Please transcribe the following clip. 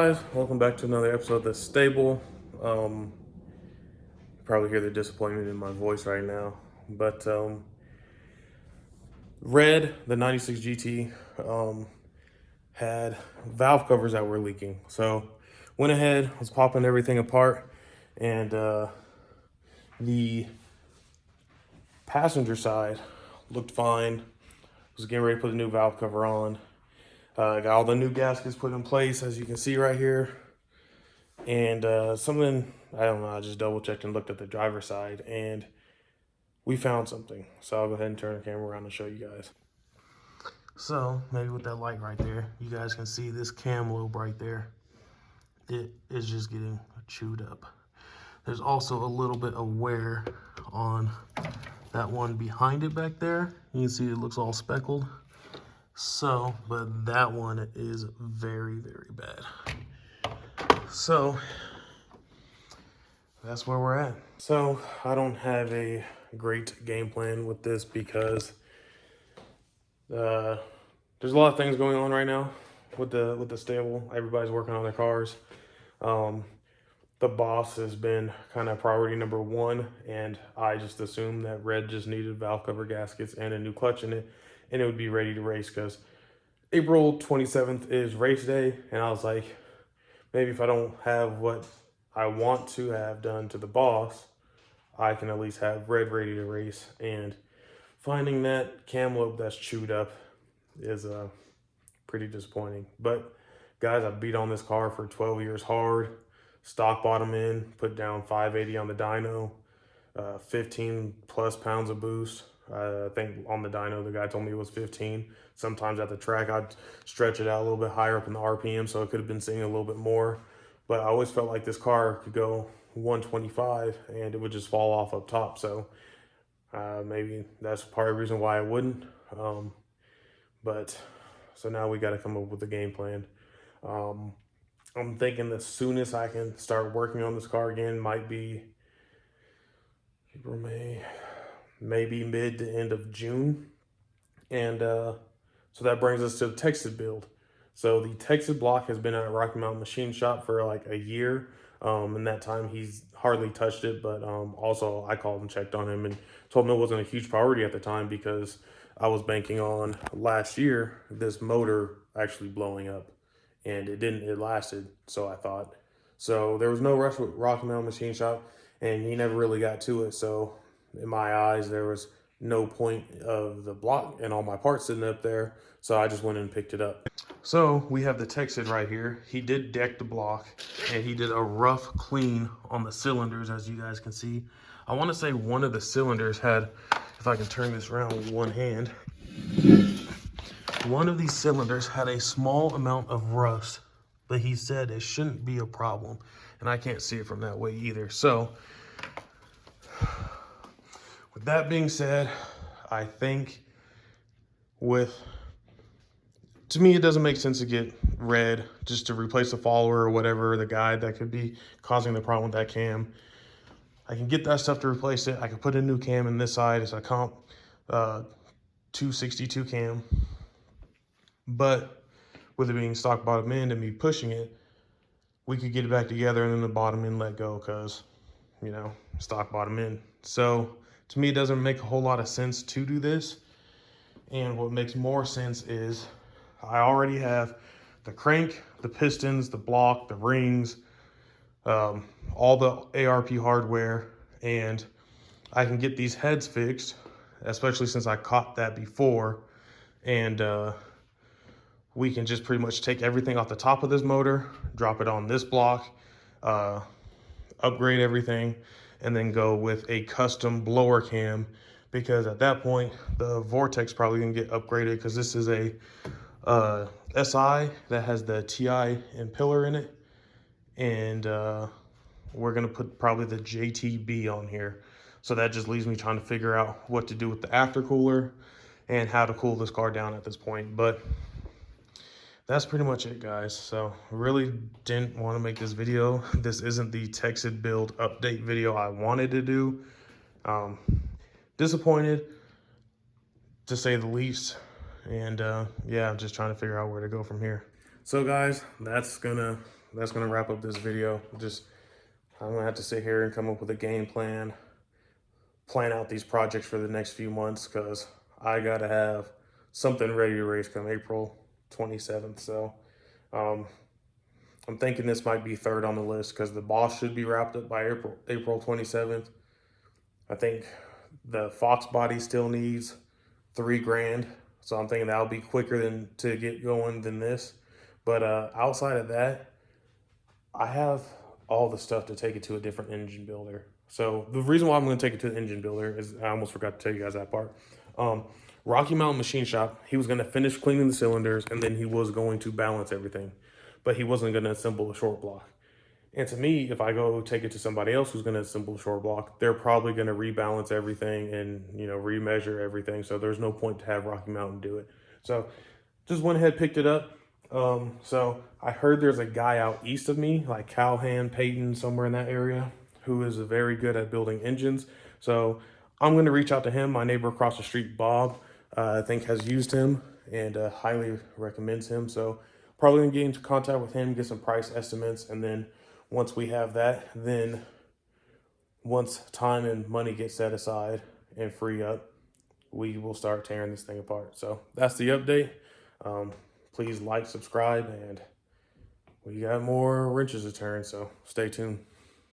guys, welcome back to another episode of The Stable. You probably hear the disappointment in my voice right now, but Red, the 96 GT, had valve covers that were leaking. So went ahead, was popping everything apart, and the passenger side looked fine. Was getting ready to put the new valve cover on. Got all the new gaskets put in place, as you can see right here. And something, I don't know, I just double checked and looked at the driver's side and we found something. So I'll go ahead and turn the camera around and show you guys. So maybe with that light right there, you guys can see this cam lobe right there. It is just getting chewed up. There's also a little bit of wear on that one behind it back there. You can see it looks all speckled. So, but that one is very, very bad. So that's where we're at. So I don't have a great game plan with this because there's a lot of things going on right now with the stable. Everybody's working on their cars. The boss has been kind of priority number one, and I just assumed that Red just needed valve cover gaskets and a new clutch in it, and it would be ready to race because April 27th is race day, and I was like, maybe if I don't have what I want to have done to the boss, I can at least have Red ready to race. And finding that cam lobe that's chewed up is pretty disappointing. But guys, I beat on this car for 12 years hard. Stock bottom in, put down 580 on the dyno, 15 plus pounds of boost. I think on the dyno, the guy told me it was 15. Sometimes at the track, I'd stretch it out a little bit higher up in the RPM, so it could have been singing a little bit more. But I always felt like this car could go 125 and it would just fall off up top. So maybe that's part of the reason why I wouldn't. But so now we got to come up with a game plan. I'm thinking the soonest I can start working on this car again might be April, May, maybe mid to end of June. And so that brings us to the Texas build. So the Texas block has been at Rocky Mountain Machine Shop for like a year. In that time, he's hardly touched it. But also, I called and checked on him and told him it wasn't a huge priority at the time because I was banking on last year this motor actually blowing up. And it didn't, it lasted, so I thought. So there was no rush with Rocky Mountain Machine Shop, and he never really got to it. So in my eyes, there was no point of the block and all my parts sitting up there. So I just went and picked it up. So we have the Texan right here. He did deck the block, and he did a rough clean on the cylinders, as you guys can see. I want to say one of the cylinders had, if I can turn this around with one hand, one of these cylinders had a small amount of rust, but he said it shouldn't be a problem. And I can't see it from that way either. So with that being said, I think to me, it doesn't make sense to get Red just to replace the follower or whatever, the guide that could be causing the problem with that cam. I can get that stuff to replace it. I can put a new cam in this side. It's a comp 262 cam. But with it being stock bottom end and me pushing it, we could get it back together and then the bottom end let go because, you know, stock bottom end. So to me, it doesn't make a whole lot of sense to do this. And what makes more sense is I already have the crank, the pistons, the block, the rings, all the ARP hardware, and I can get these heads fixed, especially since I caught that before. And we can just pretty much take everything off the top of this motor, drop it on this block, upgrade everything, and then go with a custom blower cam, because at that point, the Vortex probably gonna get upgraded because this is a SI that has the TI and pillar in it. And we're gonna put probably the JTB on here. So that just leaves me trying to figure out what to do with the aftercooler and how to cool this car down at this point. But that's pretty much it, guys. So really didn't want to make this video. This isn't the Texas build update video I wanted to do. Disappointed, to say the least. And yeah, I'm just trying to figure out where to go from here. So guys, that's gonna that's gonna wrap up this video. I'm gonna have to sit here and come up with a game plan, plan out these projects for the next few months, because I gotta have something ready to race come April 27th. So um, I'm thinking this might be third on the list, because the boss should be wrapped up by April 27th. I think the Fox body still needs $3 grand, so I'm thinking that'll be quicker than to get going than this. But outside of that, I have all the stuff to take it to a different engine builder. So the reason why I'm going to take it to the engine builder is, I almost forgot to tell you guys that part. Rocky Mountain Machine Shop, he was going to finish cleaning the cylinders, and then he was going to balance everything, but he wasn't going to assemble a short block. And to me, if I go take it to somebody else who's going to assemble a short block, they're probably going to rebalance everything and, remeasure everything. So there's no point to have Rocky Mountain do it. So just went ahead, picked it up. So I heard there's a guy out east of me, like Calhan, Peyton, somewhere in that area, who is very good at building engines. So I'm going to reach out to him. My neighbor across the street, Bob, I think has used him and highly recommends him. So probably going to get into contact with him, get some price estimates, and then once we have that, then once time and money get set aside and free up, we will start tearing this thing apart. So that's the update. Please like, subscribe, and we got more wrenches to turn, so stay tuned.